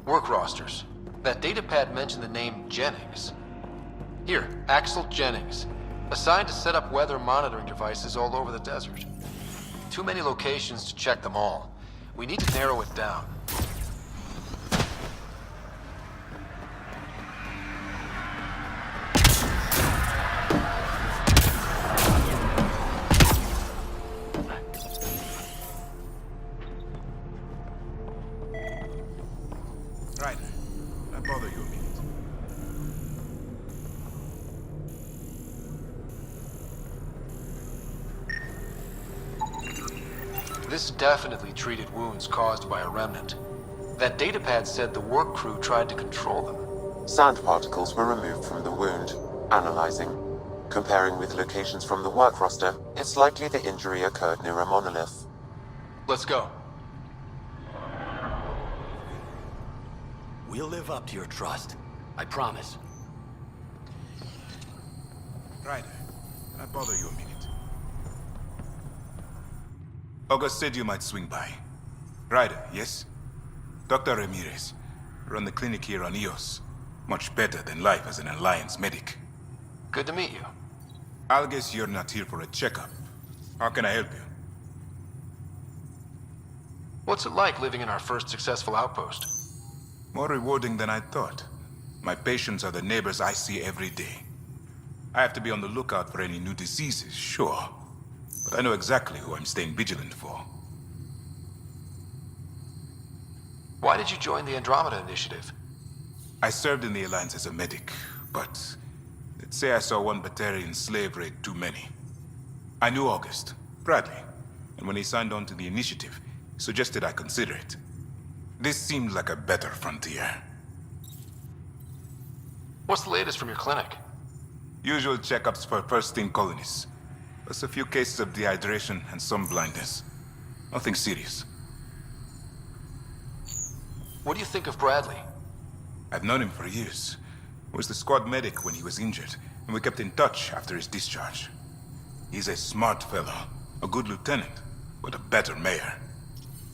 Work rosters. That datapad mentioned the name Jennings. Here, Axel Jennings. Assigned to set up weather monitoring devices all over the desert. Too many locations to check them all. We need to narrow it down. Right. I'll bother you a minute. This definitely treated wounds caused by a remnant. That datapad said the work crew tried to control them. Sand particles were removed from the wound. Analyzing. Comparing with locations from the work roster, it's likely the injury occurred near a monolith. Let's go. We'll live up to your trust. I promise. Ryder, I'll bother you a minute. August said you might swing by. Ryder, yes? Dr. Ramirez. Run the clinic here on EOS. Much better than life as an Alliance medic. Good to meet you. I'll guess you're not here for a checkup. How can I help you? What's it like living in our first successful outpost? More rewarding than I thought. My patients are the neighbors I see every day. I have to be on the lookout for any new diseases, sure. But I know exactly who I'm staying vigilant for. Why did you join the Andromeda initiative? I served in the Alliance as a medic, but let's say I saw one Batarian slave raid too many. I knew August, Bradley, and when he signed on to the initiative, he suggested I consider it. This seemed like a better frontier. What's the latest from your clinic? Usual checkups for first-team colonists. Plus a few cases of dehydration and some blindness. Nothing serious. What do you think of Bradley? I've known him for years. He was the squad medic when he was injured, and we kept in touch after his discharge. He's a smart fellow, a good lieutenant, but a better mayor.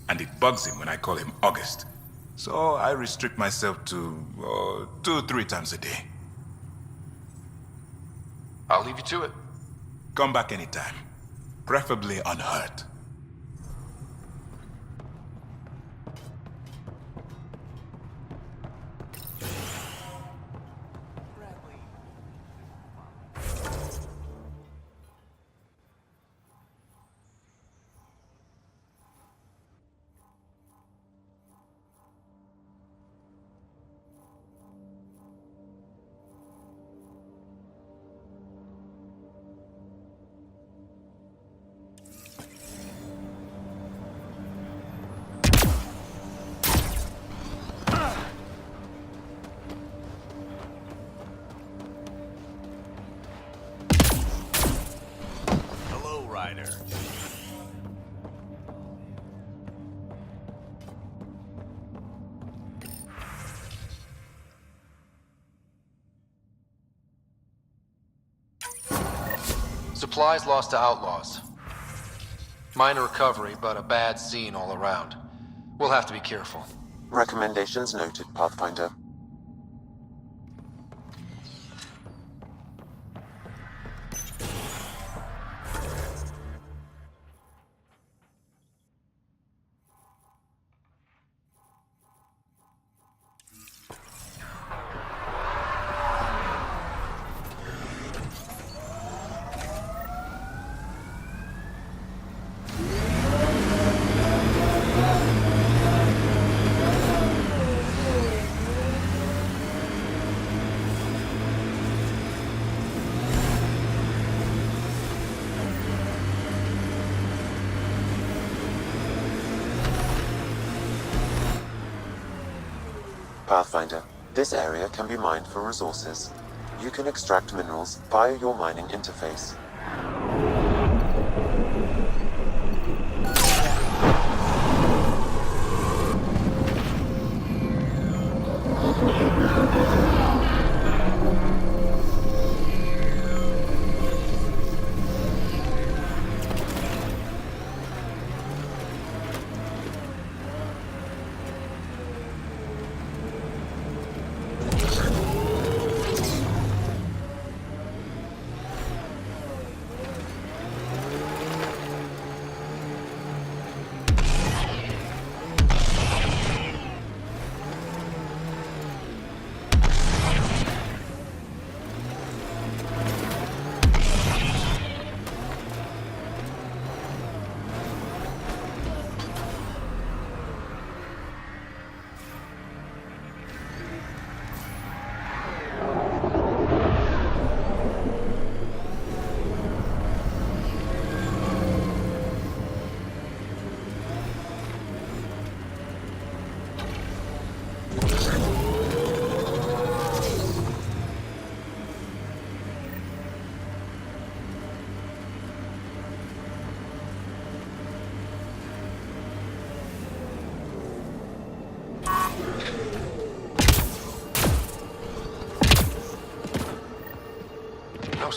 And it bugs him when I call him August. So I restrict myself to 2-3 times a day. I'll leave you to it. Come back anytime. Preferably unhurt. Hello, Ryder. Supplies lost to outlaws. Minor recovery, but a bad scene all around. We'll have to be careful. Recommendations noted, Pathfinder. Pathfinder, this area can be mined for resources. You can extract minerals via your mining interface.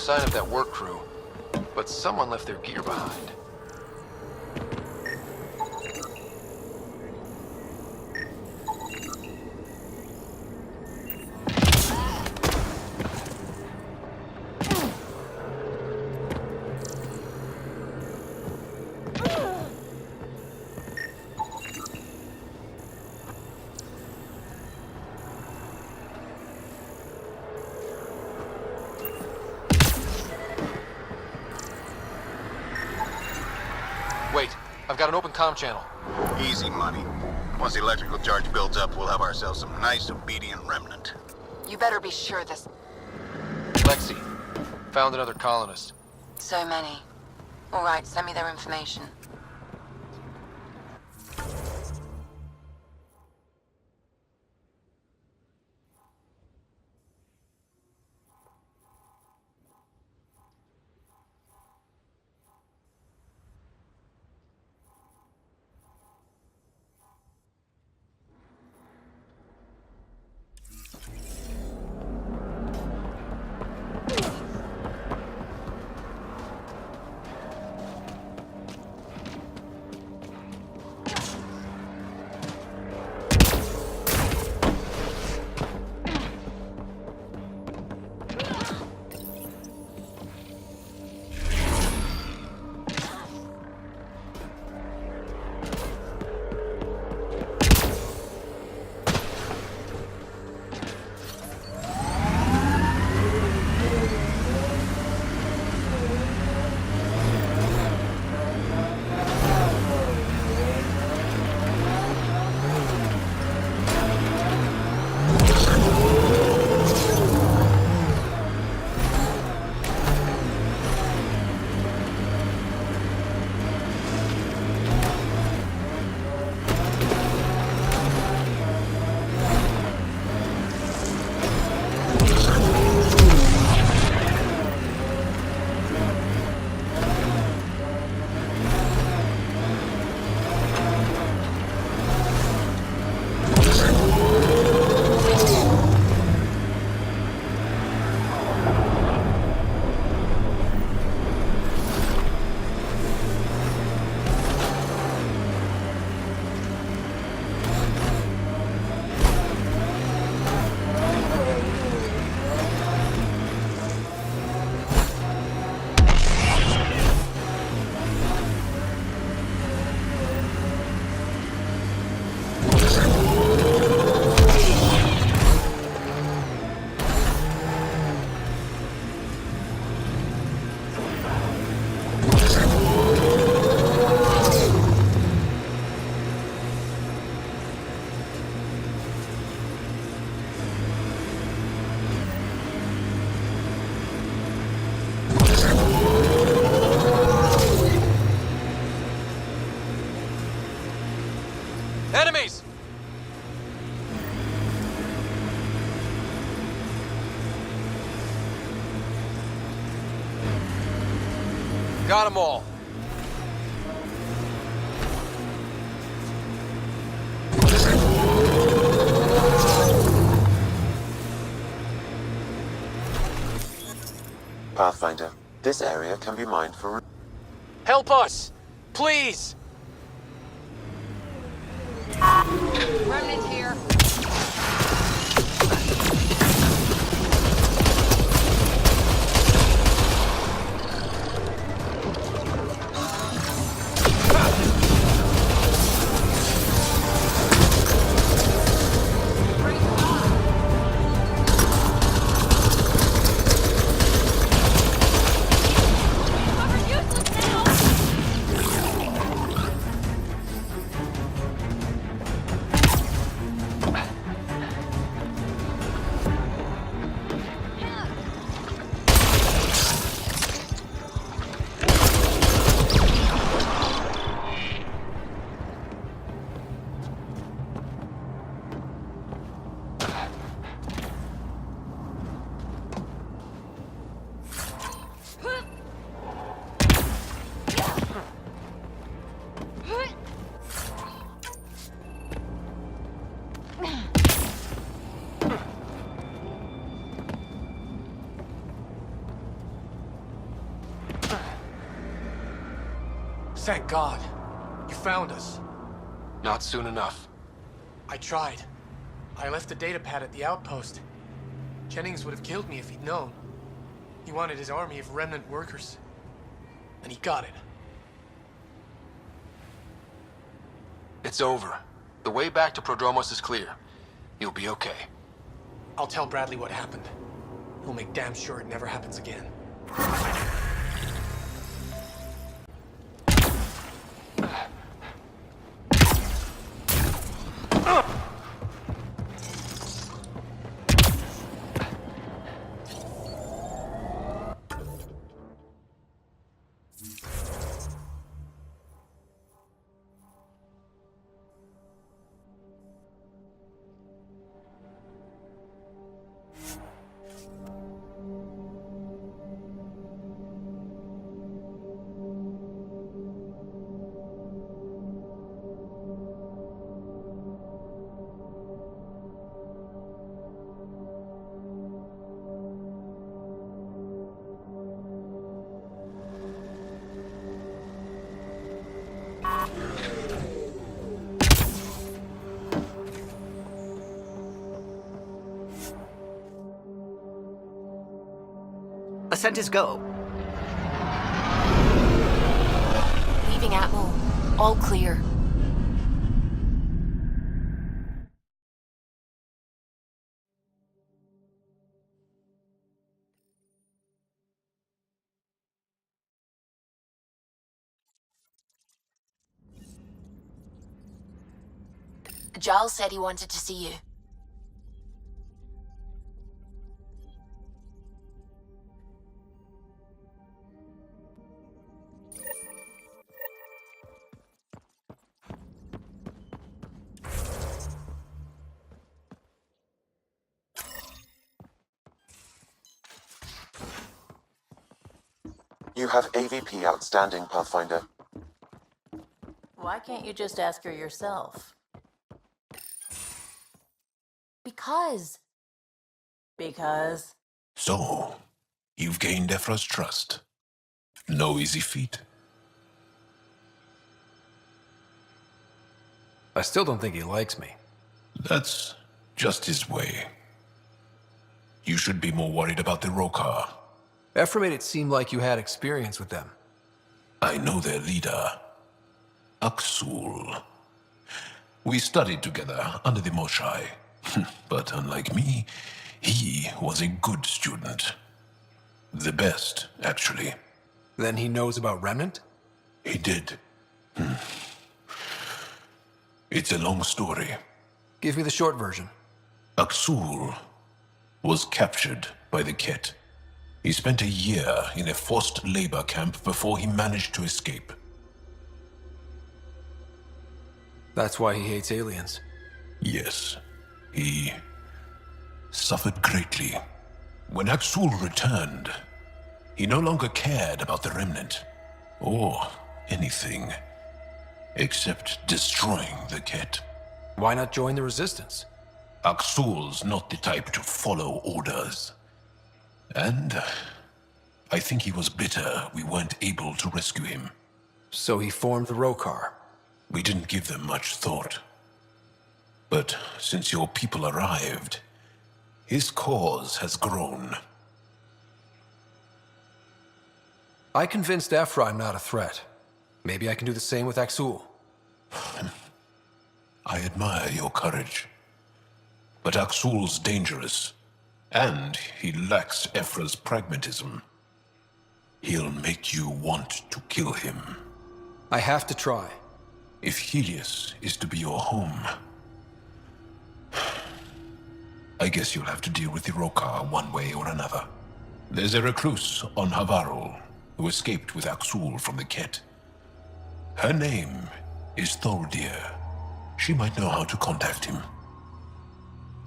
sign of that work crew, but someone left their gear behind. Wait, I've got an open comm channel. Easy money. Once the electrical charge builds up, we'll have ourselves some nice, obedient remnant. You better be sure this... Lexi, found another colonist. So many. All right, send me their information. Enemies! Got them all. Pathfinder, this area can be mined for... Help us! Please! Remnant here. Thank God. You found us. Not soon enough. I tried. I left the data pad at the outpost. Jennings would have killed me if he'd known. He wanted his army of remnant workers. And he got it. It's over. The way back to Prodromos is clear. You'll be okay. I'll tell Bradley what happened. He'll make damn sure it never happens again. Ascent is go. Leaving Atmo. All clear. Giles said he wanted to see you. You have AVP outstanding, Pathfinder. Why can't you just ask her yourself? Because. Because? So, you've gained Ephra's trust. No easy feat. I still don't think he likes me. That's just his way. You should be more worried about the Rokar. Ephra made it seem like you had experience with them. I know their leader, Aksul. We studied together under the Moshai. But unlike me, he was a good student. The best, actually. Then he knows about Remnant? He did. It's a long story. Give me the short version. Aksul was captured by the Ket. He spent a year in a forced labor camp before he managed to escape. That's why he hates aliens. Yes, he suffered greatly. When Aksul returned, he no longer cared about the Remnant, or anything, except destroying the Ket. Why not join the Resistance? Aksul's not the type to follow orders. And I think he was bitter we weren't able to rescue him. So he formed the Rokar. We didn't give them much thought. But since your people arrived, his cause has grown. I convinced Ephra I'm not a threat. Maybe I can do the same with Aksul. I admire your courage. But Aksul's dangerous, and he lacks Ephra's pragmatism. He'll make you want to kill him. I have to try. If Helios is to be your home, I guess you'll have to deal with the Rokar one way or another. There's a recluse on Havarul who escaped with Aksul from the Ket. Her name is Thordir. She might know how to contact him.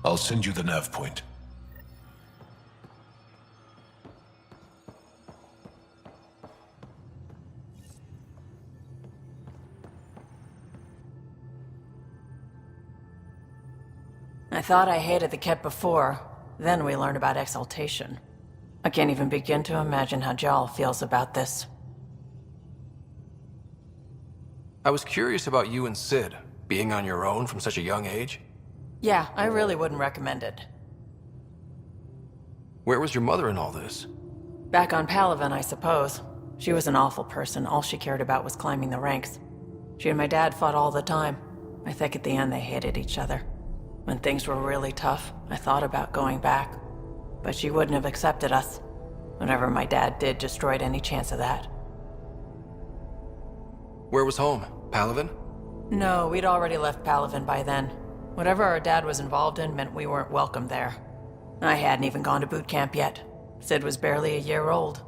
I'll send you the nav point. I thought I hated the Ket before. Then we learned about exaltation. I can't even begin to imagine how Jal feels about this. I was curious about you and Sid, being on your own from such a young age. Yeah, I really wouldn't recommend it. Where was your mother in all this? Back on Palaven, I suppose. She was an awful person. All she cared about was climbing the ranks. She and my dad fought all the time. I think at the end they hated each other. When things were really tough, I thought about going back. But she wouldn't have accepted us. Whatever my dad did destroyed any chance of that. Where was home? Palaven? No, we'd already left Palaven by then. Whatever our dad was involved in meant we weren't welcome there. I hadn't even gone to boot camp yet. Sid was barely a year old.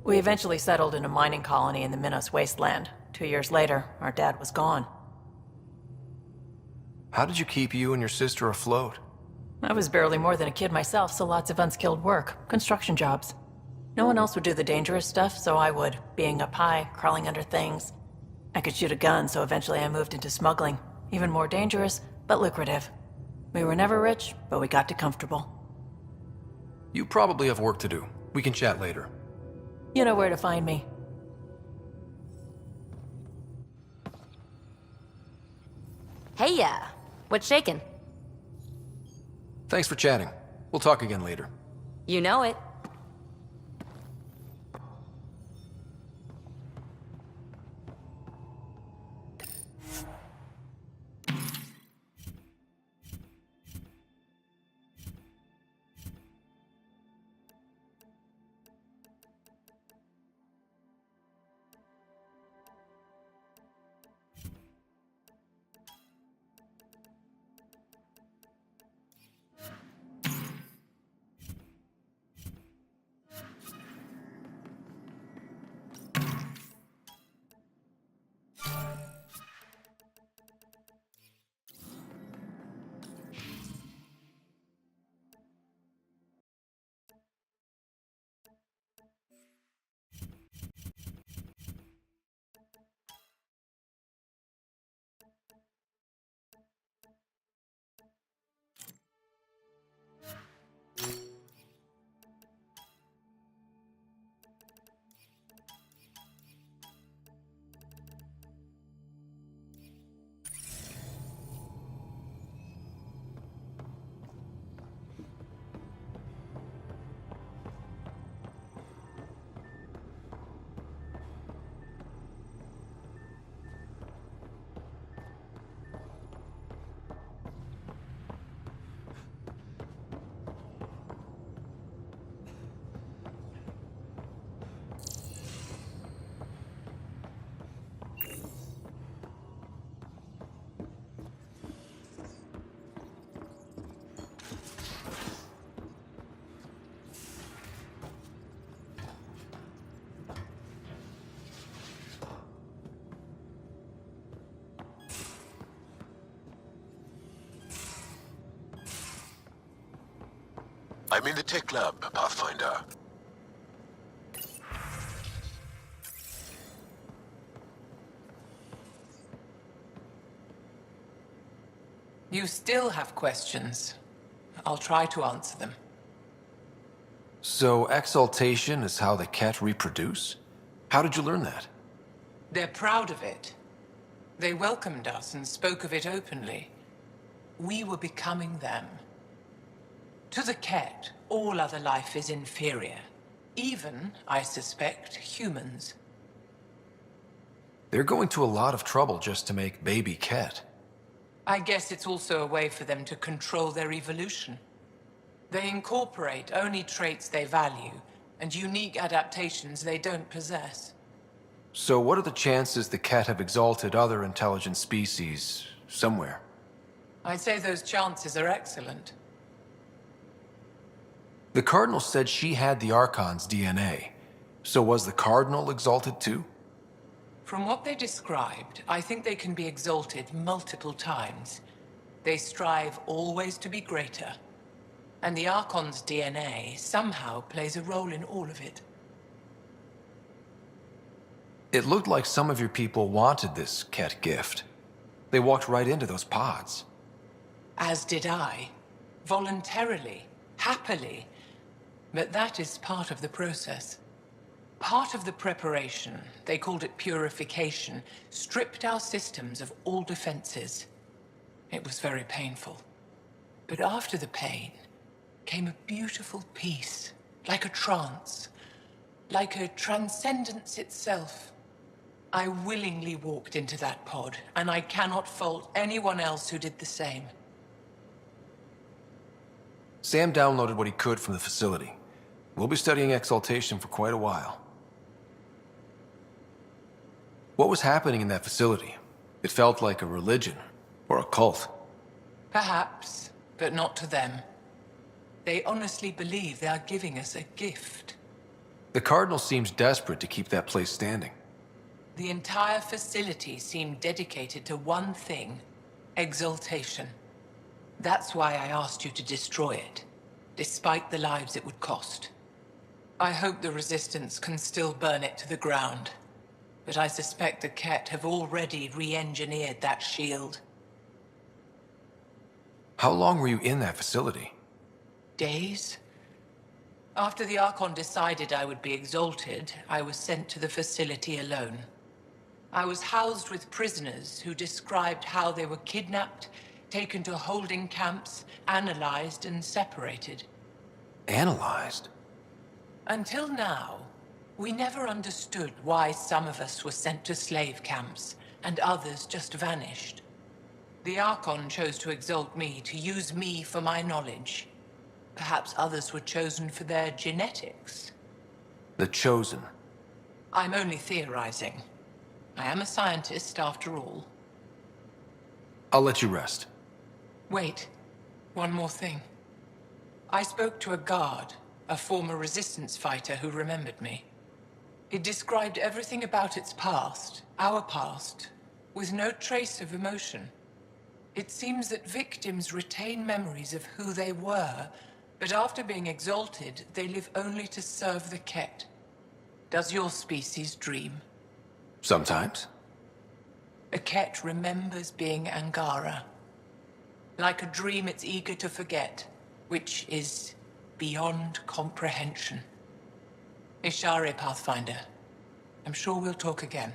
We eventually settled in a mining colony in the Minos wasteland. 2 years later, our dad was gone. How did you keep you and your sister afloat? I was barely more than a kid myself, so lots of unskilled work, construction jobs. No one else would do the dangerous stuff, so I would, being up high, crawling under things. I could shoot a gun, so eventually I moved into smuggling. Even more dangerous, but lucrative. We were never rich, but we got too comfortable. You probably have work to do. We can chat later. You know where to find me. Hey, what's shaking? Thanks for chatting. We'll talk again later. You know it. I'm in the tech lab, Pathfinder. You still have questions. I'll try to answer them. So, exaltation is how the Ket reproduce? How did you learn that? They're proud of it. They welcomed us and spoke of it openly. We were becoming them. To the Ket, all other life is inferior. Even, I suspect, humans. They're going to a lot of trouble just to make baby Ket. I guess it's also a way for them to control their evolution. They incorporate only traits they value, and unique adaptations they don't possess. So what are the chances the Ket have exalted other intelligent species somewhere? I'd say those chances are excellent. The Cardinal said she had the Archon's DNA. So was the Cardinal exalted too? From what they described, I think they can be exalted multiple times. They strive always to be greater. And the Archon's DNA somehow plays a role in all of it. It looked like some of your people wanted this Ket gift. They walked right into those pods. As did I. Voluntarily. Happily. But that is part of the process. Part of the preparation, they called it purification, stripped our systems of all defenses. It was very painful. But after the pain came a beautiful peace, like a trance, like a transcendence itself. I willingly walked into that pod, and I cannot fault anyone else who did the same. Sam downloaded what he could from the facility. We'll be studying exaltation for quite a while. What was happening in that facility? It felt like a religion, or a cult. Perhaps, but not to them. They honestly believe they are giving us a gift. The Cardinal seems desperate to keep that place standing. The entire facility seemed dedicated to one thing: exaltation. That's why I asked you to destroy it, despite the lives it would cost. I hope the Resistance can still burn it to the ground, but I suspect the Ket have already re-engineered that shield. How long were you in that facility? Days? After the Archon decided I would be exalted, I was sent to the facility alone. I was housed with prisoners who described how they were kidnapped, taken to holding camps, analyzed and separated. Analyzed? Until now, we never understood why some of us were sent to slave camps and others just vanished. The Archon chose to exalt me, to use me for my knowledge. Perhaps others were chosen for their genetics. The Chosen. I'm only theorizing. I am a scientist, after all. I'll let you rest. Wait, one more thing. I spoke to a guard, a former Resistance fighter who remembered me. It described everything about its past, our past, with no trace of emotion. It seems that victims retain memories of who they were, but after being exalted, they live only to serve the Ket. Does your species dream? Sometimes. A Ket remembers being Angara. Like a dream it's eager to forget, which is beyond comprehension. Ishare, Pathfinder. I'm sure we'll talk again.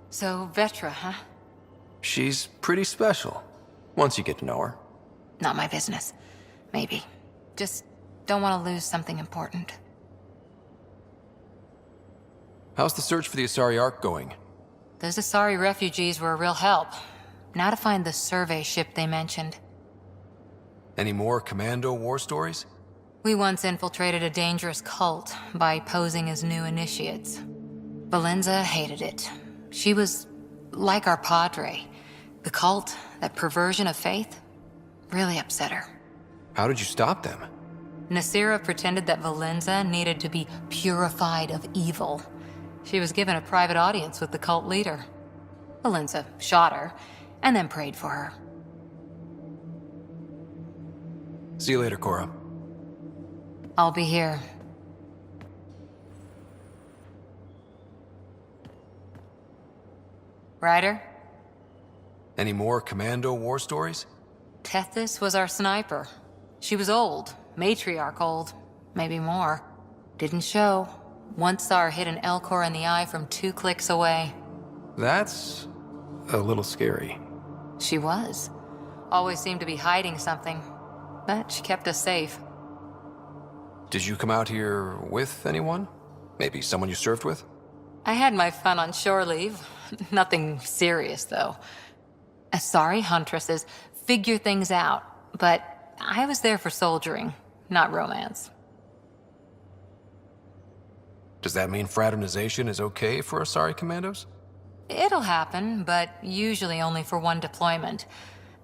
So, Vetra, huh? She's pretty special, once you get to know her. Not my business. Maybe. Just don't want to lose something important. How's the search for the Asari Ark going? Those Asari refugees were a real help. Now to find the survey ship they mentioned. Any more commando war stories? We once infiltrated a dangerous cult by posing as new initiates. Valenza hated it. She was like our padre. The cult, that perversion of faith, really upset her. How did you stop them? Nasira pretended that Valenza needed to be purified of evil. She was given a private audience with the cult leader. Valenza shot her, and then prayed for her. See you later, Cora. I'll be here. Ryder? Any more commando war stories? Tethys was our sniper. She was old, matriarch old, maybe more. Didn't show. Once saw her hit an Elcor in the eye from 2 clicks away. That's a little scary. She was. Always seemed to be hiding something, but she kept us safe. Did you come out here with anyone? Maybe someone you served with? I had my fun on shore leave. Nothing serious, though. Asari huntresses figure things out, but I was there for soldiering, not romance. Does that mean fraternization is okay for Asari commandos? It'll happen, but usually only for one deployment.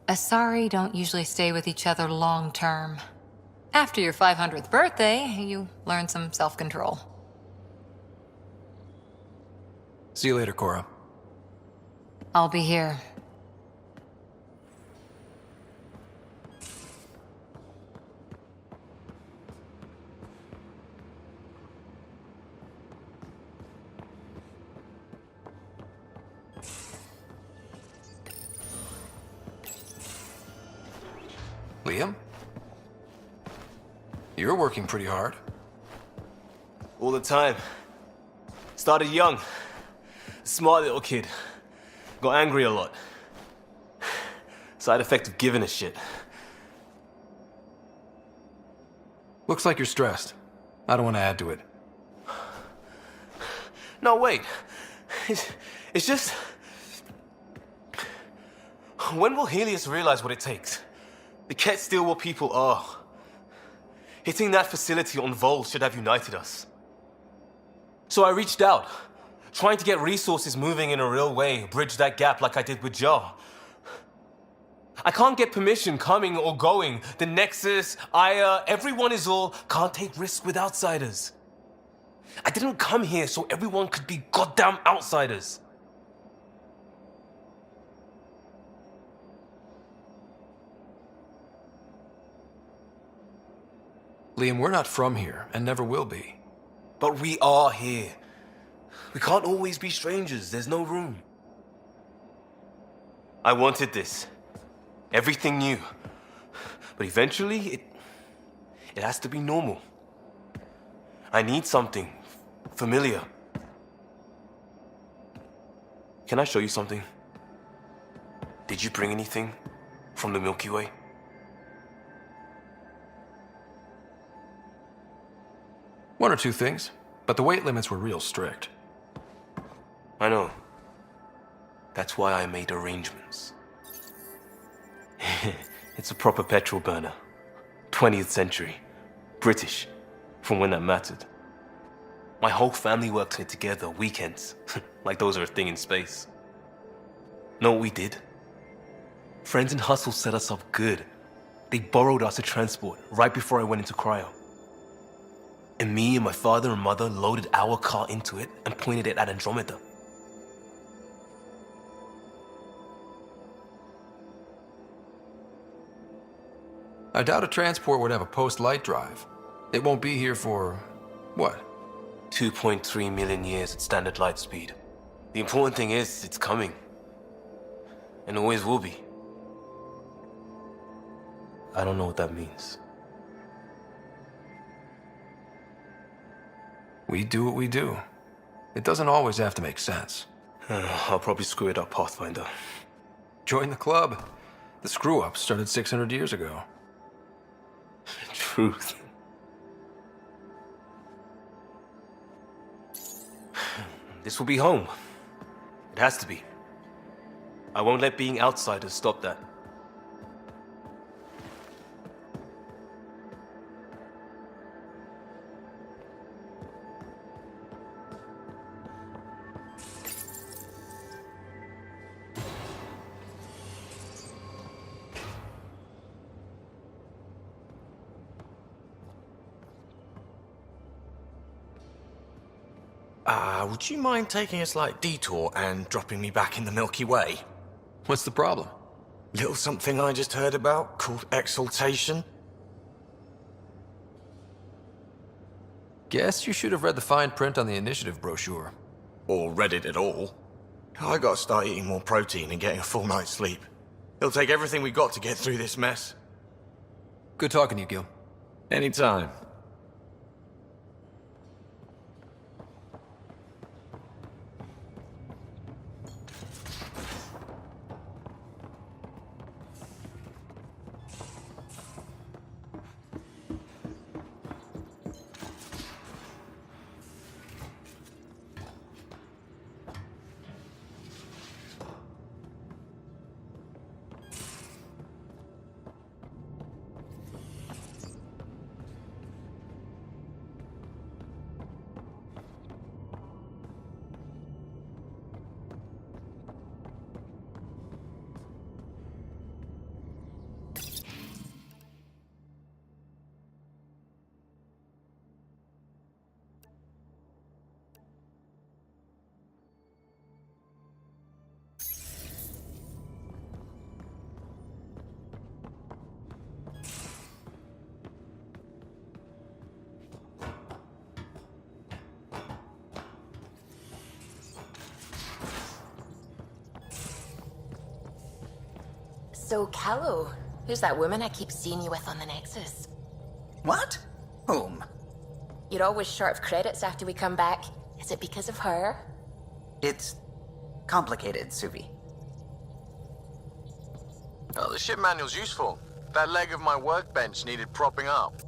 Asari don't usually stay with each other long term. After your 500th birthday, you learn some self-control. See you later, Cora. I'll be here. Liam? You're working pretty hard. All the time. Started young. Smart little kid. Got angry a lot. Side effect of giving a shit. Looks like you're stressed. I don't want to add to it. No, wait. It's just... When will Helios realize what it takes? The Ket still what people are. Hitting that facility on Vol should have united us. So I reached out, trying to get resources moving in a real way, bridge that gap like I did with Jar. I can't get permission coming or going. The Nexus, Aya, everyone is all can't take risks with outsiders. I didn't come here so everyone could be goddamn outsiders. Liam, we're not from here, and never will be. But we are here. We can't always be strangers. There's no room. I wanted this. Everything new. But eventually, it has to be normal. I need something familiar. Can I show you something? Did you bring anything from the Milky Way? One or two things, but the weight limits were real strict. I know. That's why I made arrangements. It's a proper petrol burner. 20th century. British. From when that mattered. My whole family worked on it together, weekends. Like those are a thing in space. Know what we did? Friends in Hustle set us up good. They borrowed us a transport right before I went into cryo. And me and my father and mother loaded our car into it and pointed it at Andromeda. I doubt a transport would have a post-light drive. It won't be here for... what? 2.3 million years at standard light speed. The important thing is, it's coming. And always will be. I don't know what that means. We do what we do. It doesn't always have to make sense. I'll probably screw it up, Pathfinder. Join the club. The screw-up started 600 years ago. Truth. This will be home. It has to be. I won't let being outsiders stop that. Would you mind taking a slight detour and dropping me back in the Milky Way? What's the problem? Little something I just heard about called exaltation. Guess you should have read the fine print on the initiative brochure. Or read it at all. I gotta start eating more protein and getting a full night's sleep. It'll take everything we got to get through this mess. Good talking to you, Gil. Anytime. So, Callow, Who's that woman I keep seeing you with on the Nexus? What? Whom? You're always short of credits after we come back. Is it because of her? It's complicated, Suvi. Oh, the ship manual's useful. That leg of my workbench needed propping up.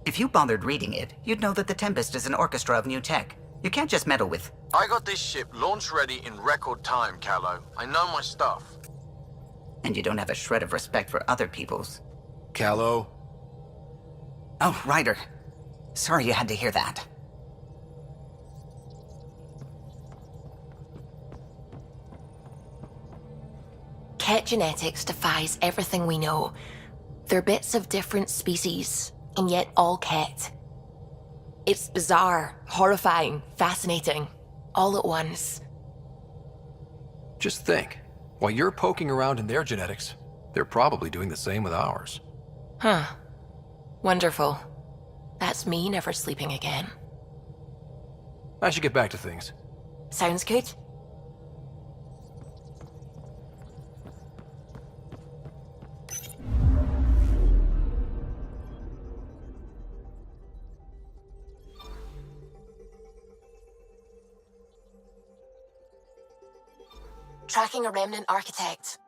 If you bothered reading it, you'd know that the Tempest is an orchestra of new tech. You can't just meddle with... I got this ship launch ready in record time, Callow. I know my stuff. And you don't have a shred of respect for other people's. Callow? Oh, Ryder. Sorry you had to hear that. Ket genetics defies everything we know. They're bits of different species, and yet all Ket. It's bizarre, horrifying, fascinating, all at once. Just think. While you're poking around in their genetics, they're probably doing the same with ours. Huh. Wonderful. That's me never sleeping again. I should get back to things. Sounds good. Tracking a remnant architect.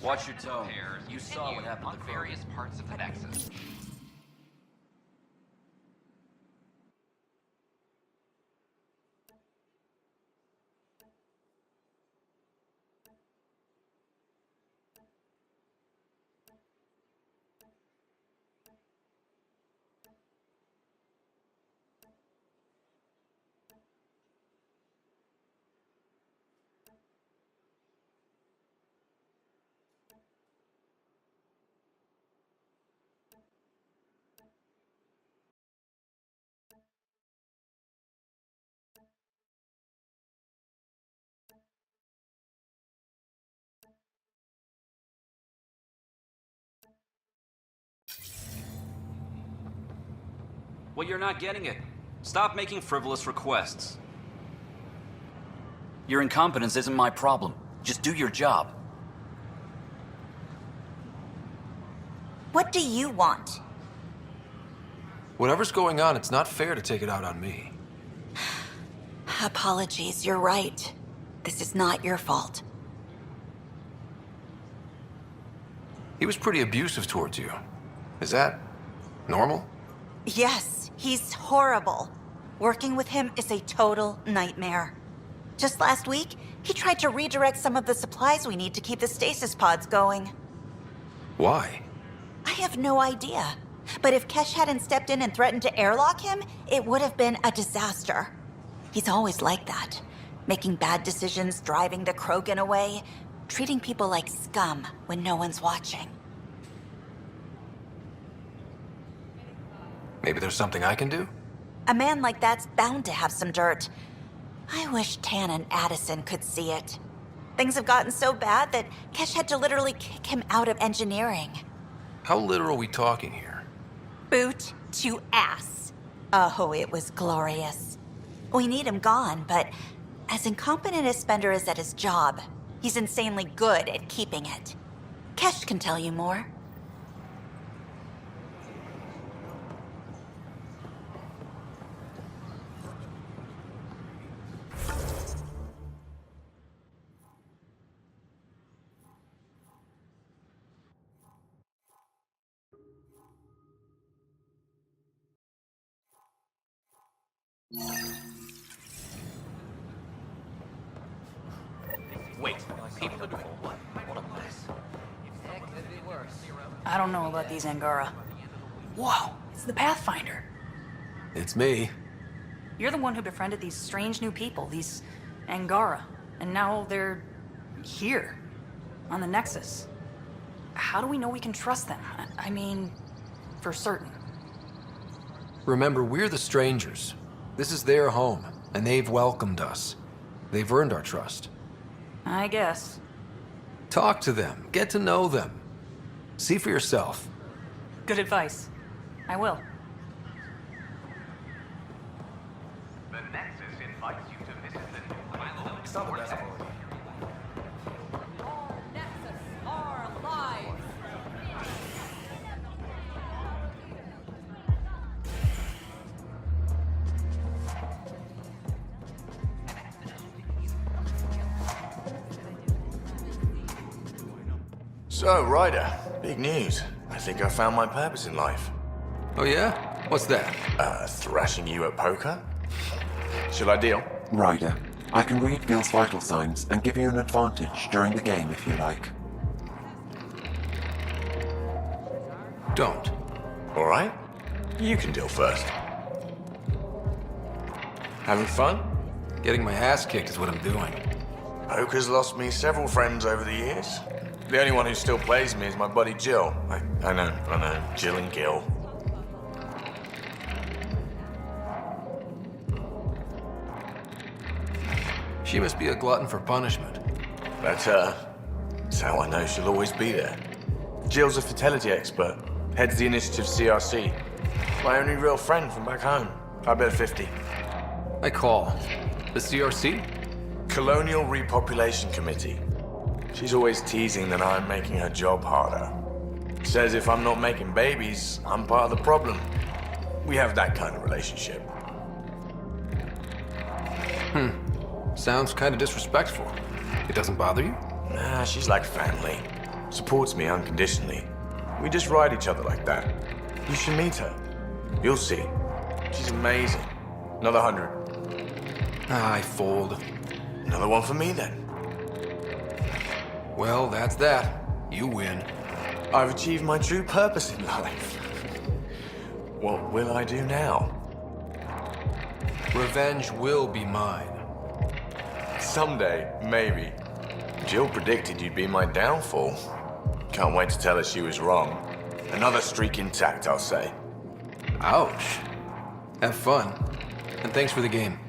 Watch your tone. You saw what happened to various parts of the Nexus. Well, you're not getting it. Stop making frivolous requests. Your incompetence isn't my problem. Just do your job. What do you want? Whatever's going on, it's not fair to take it out on me. Apologies, you're right. This is not your fault. He was pretty abusive towards you. Is that normal? Yes, he's horrible. Working with him is a total nightmare. Just last week, he tried to redirect some of the supplies we need to keep the stasis pods going. Why? I have no idea. But if Kesh hadn't stepped in and threatened to airlock him, it would have been a disaster. He's always like that. Making bad decisions, driving the Krogan away, treating people like scum when no one's watching. Maybe there's something I can do? A man like that's bound to have some dirt. I wish Tan and Addison could see it. Things have gotten so bad that Kesh had to literally kick him out of engineering. How literal are we talking here? Boot to ass. Oh, it was glorious. We need him gone, but as incompetent as Spender is at his job, he's insanely good at keeping it. Kesh can tell you more. Wait, people are doing what? What a mess. I don't know about these Angara. Whoa, it's the Pathfinder. It's me. You're the one who befriended these strange new people, these Angara. And now they're here, on the Nexus. How do we know we can trust them? I mean, for certain. Remember, we're the strangers. This is their home, and they've welcomed us. They've earned our trust. I guess. Talk to them. Get to know them. See for yourself. Good advice. I will. The Nexus invites you to visit the new island. It's not the best quality. So, Ryder, big news. I think I found my purpose in life. Oh yeah? What's that? Thrashing you at poker? Shall I deal? Ryder, I can read Gil's vital signs and give you an advantage during the game if you like. Don't. Alright. You can deal first. Having fun? Getting my ass kicked is what I'm doing. Poker's lost me several friends over the years. The only one who still plays me is my buddy Jill. I know. Jill and Gil. She must be a glutton for punishment. That's her. That's how I know she'll always be there. Jill's a fertility expert. Heads the initiative CRC. My only real friend from back home. I bet 50. I call. The CRC? Colonial Repopulation Committee. She's always teasing that I'm making her job harder. Says if I'm not making babies, I'm part of the problem. We have that kind of relationship. Sounds kind of disrespectful. It doesn't bother you? Nah, she's like family. Supports me unconditionally. We just ride each other like that. You should meet her. You'll see. She's amazing. Another 100. I fold. Another one for me then. Well, that's that. You win. I've achieved my true purpose in life. What will I do now? Revenge will be mine. Someday, maybe. Jill predicted you'd be my downfall. Can't wait to tell her she was wrong. Another streak intact, I'll say. Ouch. Have fun. And thanks for the game.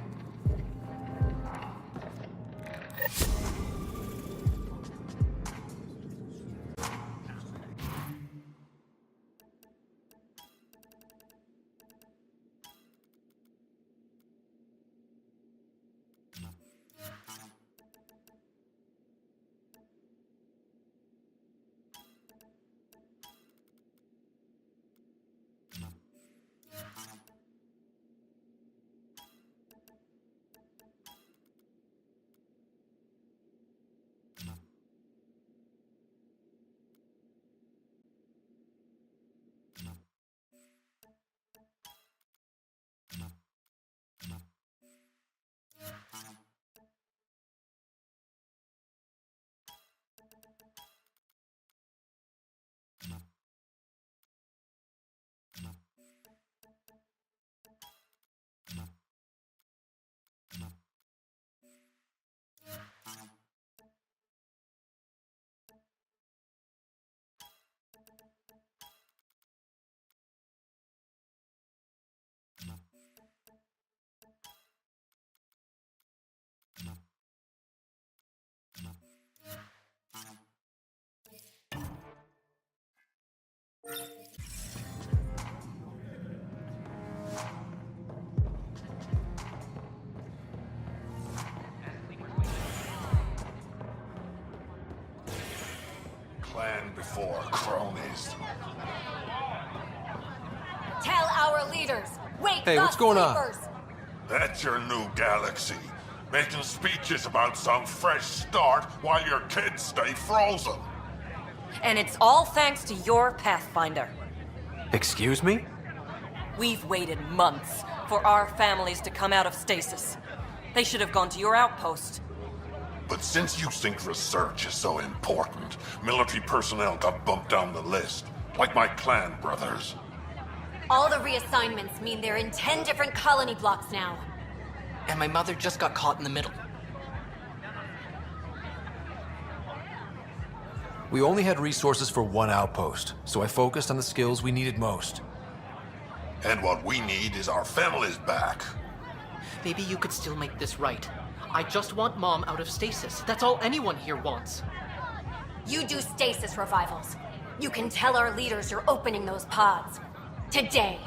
Clan before cronies. Tell our leaders! Wake Hey, the what's going on? sleepers! That's your new galaxy. Making speeches about some fresh start while your kids stay frozen. And it's all thanks to your Pathfinder. Excuse me? We've waited months for our families to come out of stasis. They should have gone to your outpost. But since you think research is so important, military personnel got bumped down the list, like my clan brothers. All the reassignments mean they're in 10 different colony blocks now. And my mother just got caught in the middle. We only had resources for one outpost, so I focused on the skills we needed most. And what we need is our families back. Maybe you could still make this right. I just want Mom out of stasis. That's all anyone here wants. You do stasis revivals. You can tell our leaders you're opening those pods. Today.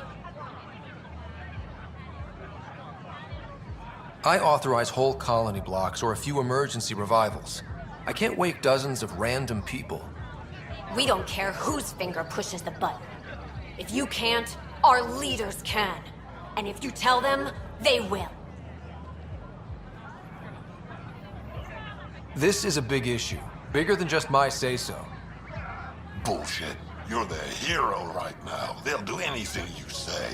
I authorize whole colony blocks or a few emergency revivals. I can't wake dozens of random people. We don't care whose finger pushes the button. If you can't, our leaders can. And if you tell them, they will. This is a big issue. Bigger than just my say-so. Bullshit. You're the hero right now. They'll do anything you say.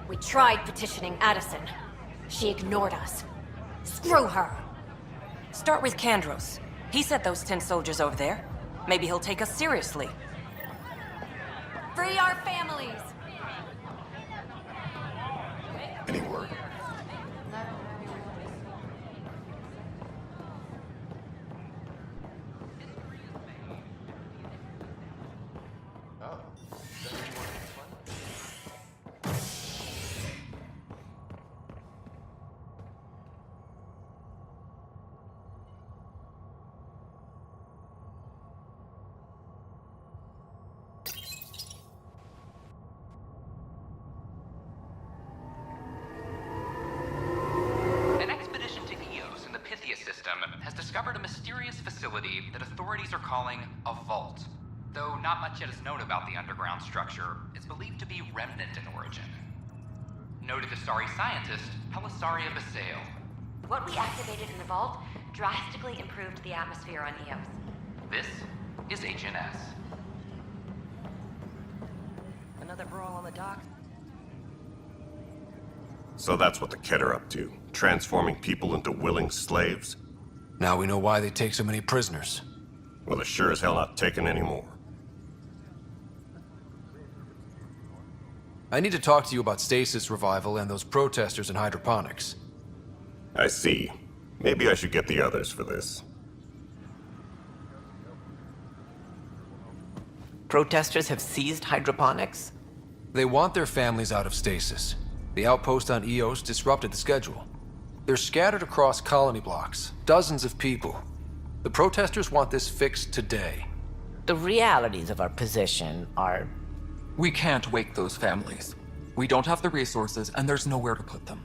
We tried petitioning Addison. She ignored us. Screw her. Start with Kandros. He sent those 10 soldiers over there. Maybe he'll take us seriously. Free our families! Any word? has discovered a mysterious facility that authorities are calling a vault. Though not much yet is known about the underground structure, it's believed to be remnant in origin. Noted Asari scientist, Pelisaria Basale. What we activated in the vault drastically improved the atmosphere on Eos. This is HNS. Another brawl on the dock. So that's what the Kett are up to, transforming people into willing slaves? Now we know why they take so many prisoners. Well, they're sure as hell not taking any more. I need to talk to you about stasis revival and those protesters in hydroponics. I see. Maybe I should get the others for this. Protesters have seized hydroponics? They want their families out of stasis. The outpost on Eos disrupted the schedule. They're scattered across colony blocks, dozens of people. The protesters want this fixed today. The realities of our position are... We can't wake those families. We don't have the resources, and there's nowhere to put them.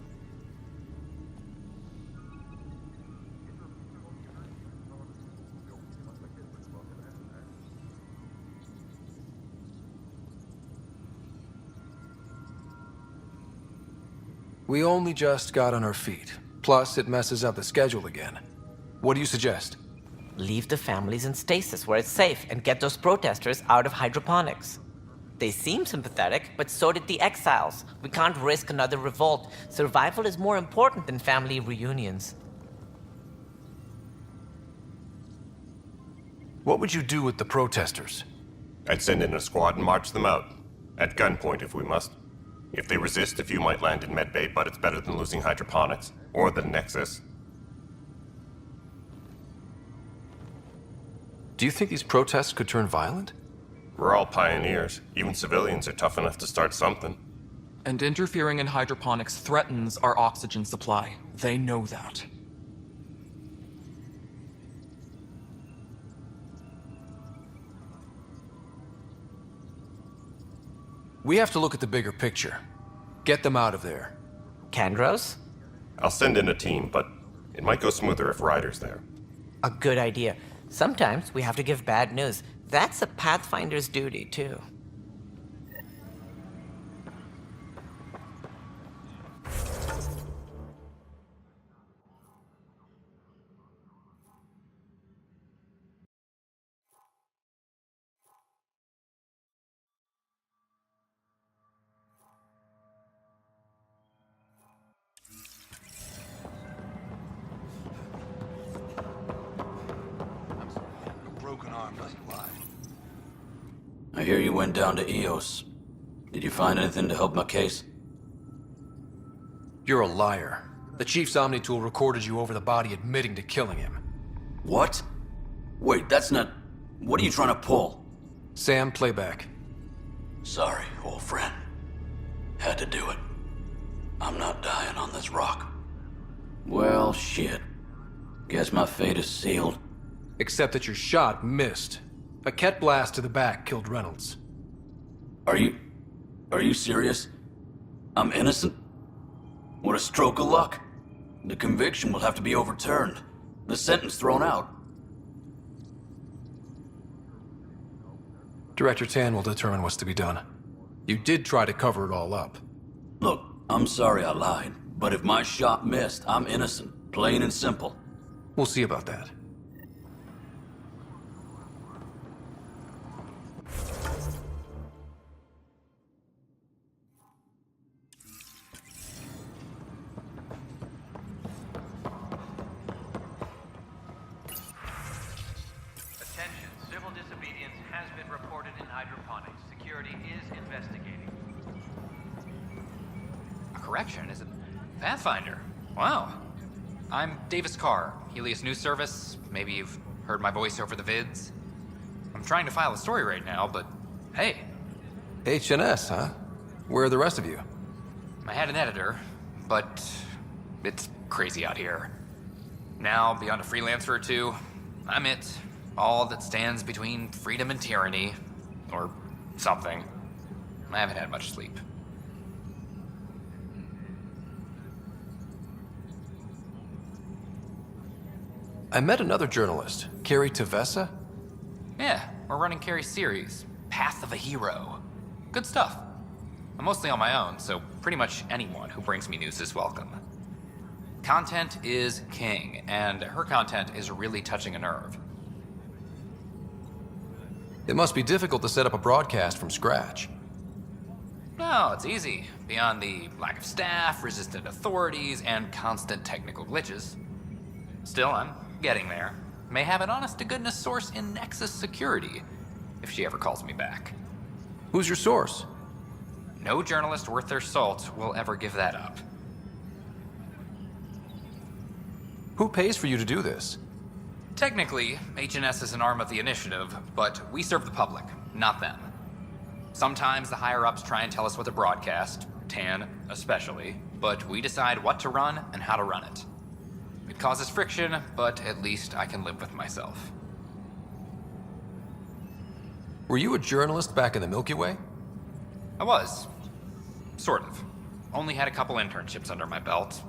We only just got on our feet. Plus, it messes up the schedule again. What do you suggest? Leave the families in stasis where it's safe and get those protesters out of hydroponics. They seem sympathetic, but so did the exiles. We can't risk another revolt. Survival is more important than family reunions. What would you do with the protesters? I'd send in a squad and march them out. At gunpoint if we must. If they resist, a few might land in medbay, but it's better than losing hydroponics. Or the Nexus. Do you think these protests could turn violent? We're all pioneers. Even civilians are tough enough to start something. And interfering in hydroponics threatens our oxygen supply. They know that. We have to look at the bigger picture. Get them out of there. Kandros? I'll send in a team, but it might go smoother if Ryder's there. A good idea. Sometimes we have to give bad news. That's a Pathfinder's duty, too. Broken arm doesn't lie. I hear you went down to EOS. Did you find anything to help my case? You're a liar. The Chief's Omni tool recorded you over the body admitting to killing him. What? Wait, that's not... What are you trying to pull? Sam, playback. Sorry, old friend. Had to do it. I'm not dying on this rock. Well, shit. Guess my fate is sealed. Except that your shot missed. A Ket blast to the back killed Reynolds. Are you serious? I'm innocent? What a stroke of luck. The conviction will have to be overturned. The sentence thrown out. Director Tan will determine what's to be done. You did try to cover it all up. Look, I'm sorry I lied, but if my shot missed, I'm innocent. Plain and simple. We'll see about that. Attention, civil disobedience has been reported in hydroponics. Security is investigating. A correction, is it? Pathfinder. Wow. I'm Davis Carr, Helios News Service. Maybe you've heard my voice over the vids. I'm trying to file a story right now, but hey. HNS, huh? Where are the rest of you? I had an editor, but it's crazy out here. Now, beyond a freelancer or two, I'm it. All that stands between freedom and tyranny. Or something. I haven't had much sleep. I met another journalist, Carrie Tavessa. Yeah, we're running Carrie's series, Path of a Hero. Good stuff. I'm mostly on my own, so pretty much anyone who brings me news is welcome. Content is king, and her content is really touching a nerve. It must be difficult to set up a broadcast from scratch. No, it's easy. Beyond the lack of staff, resistant authorities, and constant technical glitches. Still, I'm getting there. May have an honest-to-goodness source in Nexus security, if she ever calls me back. Who's your source? No journalist worth their salt will ever give that up. Who pays for you to do this? Technically, HNS is an arm of the initiative, but we serve the public, not them. Sometimes the higher-ups try and tell us what to broadcast, Tan especially, but we decide what to run and how to run it. It causes friction, but at least I can live with myself. Were you a journalist back in the Milky Way? I was. Sort of. Only had a couple internships under my belt.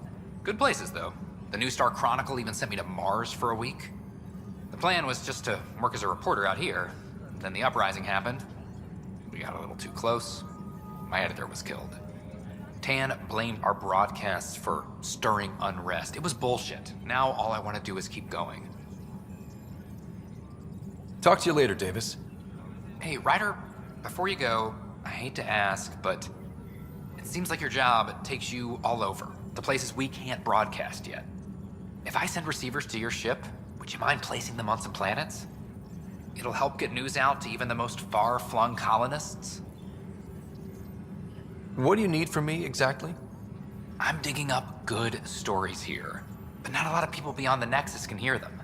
Good places, though. The New Star Chronicle even sent me to Mars for a week. The plan was just to work as a reporter out here. Then the uprising happened. We got a little too close. My editor was killed. Tan blamed our broadcasts for stirring unrest. It was bullshit. Now all I want to do is keep going. Talk to you later, Davis. Hey, Ryder, before you go, I hate to ask, but it seems like your job takes you all over. The places we can't broadcast yet. If I send receivers to your ship, would you mind placing them on some planets? It'll help get news out to even the most far-flung colonists. What do you need from me, exactly? I'm digging up good stories here, but not a lot of people beyond the Nexus can hear them.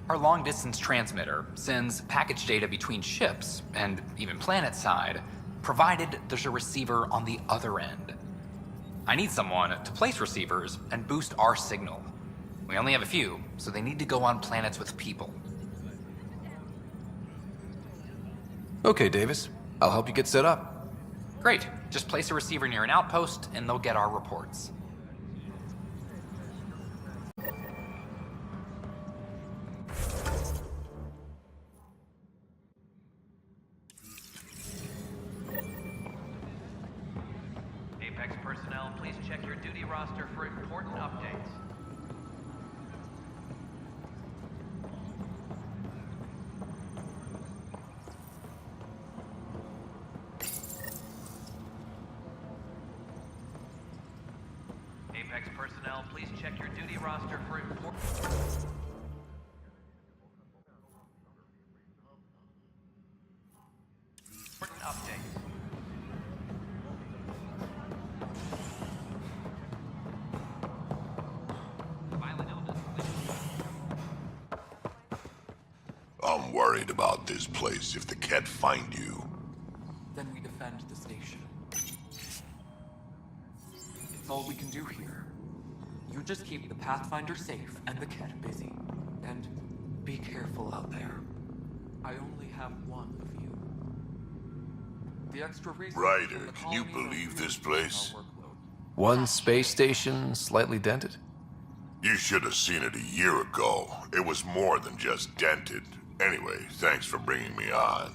Our long-distance transmitter sends package data between ships, and even planet-side, provided there's a receiver on the other end. I need someone to place receivers and boost our signal. We only have a few, so they need to go on planets with people. Okay, Davis. I'll help you get set up. Great. Just place a receiver near an outpost, and they'll get our reports. please check your duty roster for important updates. Apex personnel, please check your duty roster for important updates. I'm worried about this place if the Ket find you. Then we defend the station. It's all we can do here. You just keep the Pathfinder safe and the Ket busy. And be careful out there. I only have one of you. The extra resources Ryder, from the can you colony believe are this place? One space station slightly dented? You should have seen it a year ago. It was more than just dented. Anyway, thanks for bringing me on.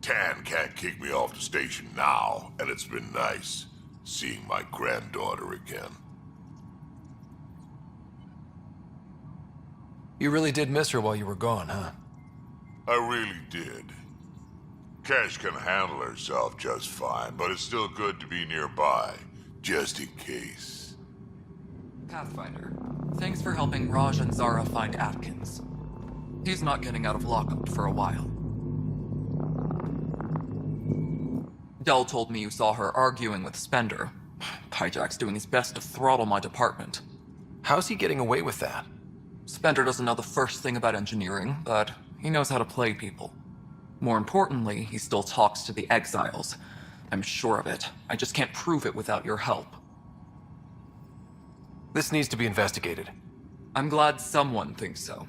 Tan can't kick me off the station now, and it's been nice seeing my granddaughter again. You really did miss her while you were gone, huh? I really did. Cash can handle herself just fine, but it's still good to be nearby, just in case. Pathfinder, thanks for helping Raj and Zara find Atkins. He's not getting out of lockup for a while. Dell told me you saw her arguing with Spender. Pyjack's doing his best to throttle my department. How's he getting away with that? Spender doesn't know the first thing about engineering, but he knows how to play people. More importantly, he still talks to the exiles. I'm sure of it. I just can't prove it without your help. This needs to be investigated. I'm glad someone thinks so.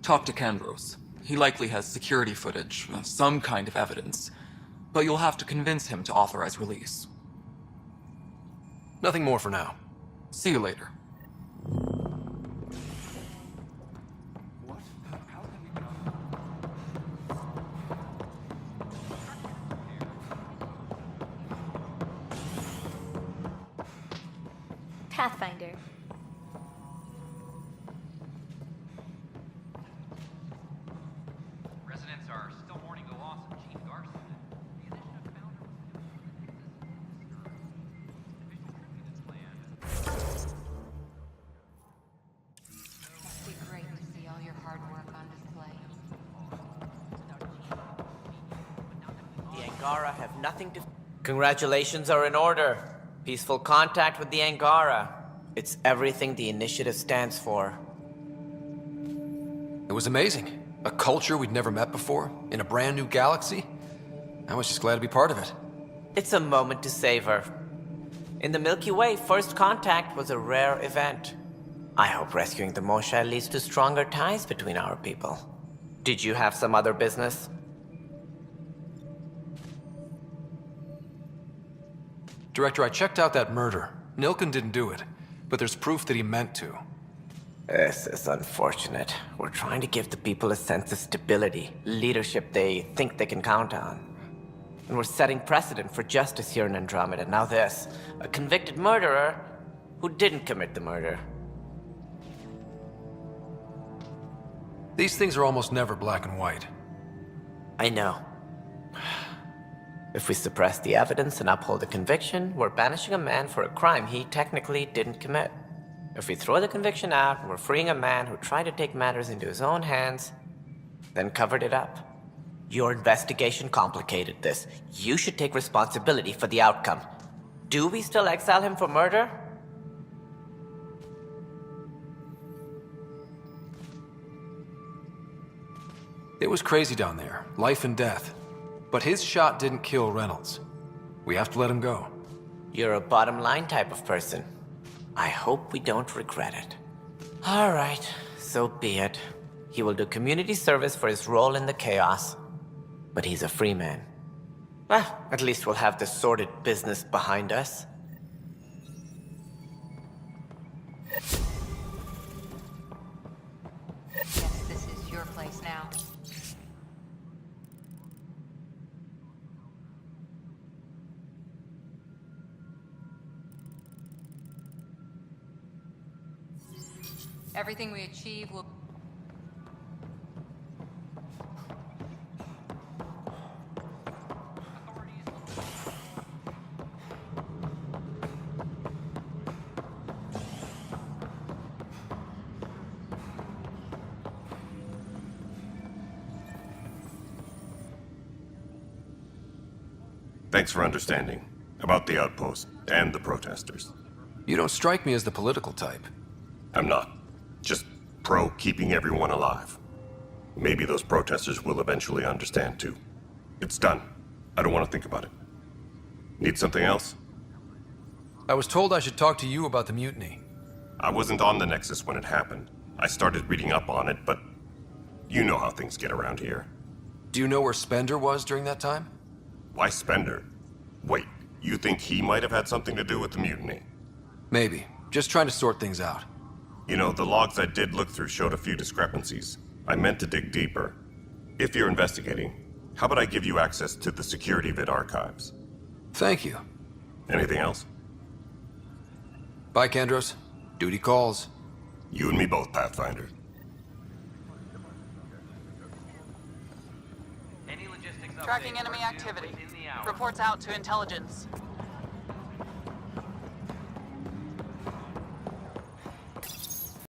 Talk to Kandros. He likely has security footage, some kind of evidence. But you'll have to convince him to authorize release. Nothing more for now. See you later. Pathfinder. Residents are still mourning the loss of Chief Garson. The initiative founder Must be great to see all your hard work on display. The Angara have nothing to... Congratulations are in order. Peaceful contact with the Angara. It's everything the initiative stands for. It was amazing. A culture we'd never met before, in a brand new galaxy. I was just glad to be part of it. It's a moment to savor. In the Milky Way, first contact was a rare event. I hope rescuing the Moshae leads to stronger ties between our people. Did you have some other business? Director, I checked out that murder. Nilken didn't do it, but there's proof that he meant to. This is unfortunate. We're trying to give the people a sense of stability, leadership they think they can count on. And we're setting precedent for justice here in Andromeda. Now this, a convicted murderer who didn't commit the murder. These things are almost never black and white. I know. If we suppress the evidence and uphold the conviction, we're banishing a man for a crime he technically didn't commit. If we throw the conviction out, we're freeing a man who tried to take matters into his own hands, then covered it up. Your investigation complicated this. You should take responsibility for the outcome. Do we still exile him for murder? It was crazy down there, life and death. But his shot didn't kill Reynolds. We have to let him go. You're a bottom line type of person. I hope we don't regret it. All right, so be it. He will do community service for his role in the chaos. But he's a free man. Well, at least we'll have this sordid business behind us. Guess this is your place now. Everything we achieve will... Thanks for understanding about the outpost and the protesters. You don't strike me as the political type. I'm not. Just pro keeping everyone alive. Maybe those protesters will eventually understand too. It's done. I don't want to think about it. Need something else? I was told I should talk to you about the mutiny. I wasn't on the Nexus when it happened. I started reading up on it, but you know how things get around here. Do you know where Spender was during that time? Why Spender? Wait, you think he might have had something to do with the mutiny? Maybe. Just trying to sort things out. You know, the logs I did look through showed a few discrepancies. I meant to dig deeper. If you're investigating, how about I give you access to the security vid archives? Thank you. Anything else? Bye, Kandros. Duty calls. You and me both, Pathfinder. Tracking enemy activity. Reports out to intelligence.